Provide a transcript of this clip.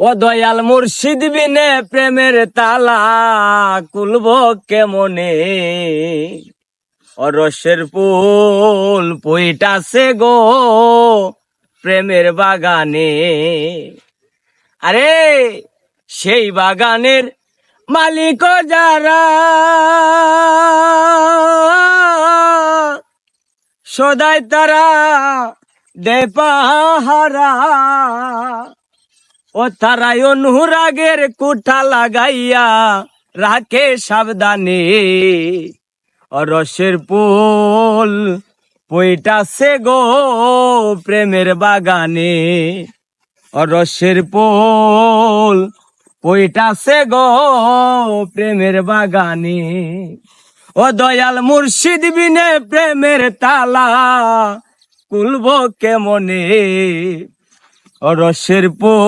ও দয়াল মুর্শিদ বিনে প্রেমের তালা খুলব কেমনে, ও রসের ফুল পইটাছে গো প্রেমের বাগানে। আরে সেই বাগানের মালিক যারা সদাই তারা দে পাহারা, ও তারাই অনুরাগের কুঠা লাগাইয়া রাখে সাবধানে। ও রসের ফুল পইটাছে গো প্রেমের বাগানে, ও রসের ফুল পইটাছে গো প্রেমের বাগানে। ও দয়াল মুর্শিদ বিনে প্রেমের তালা খুলব কেমনে, ও রসের ফুল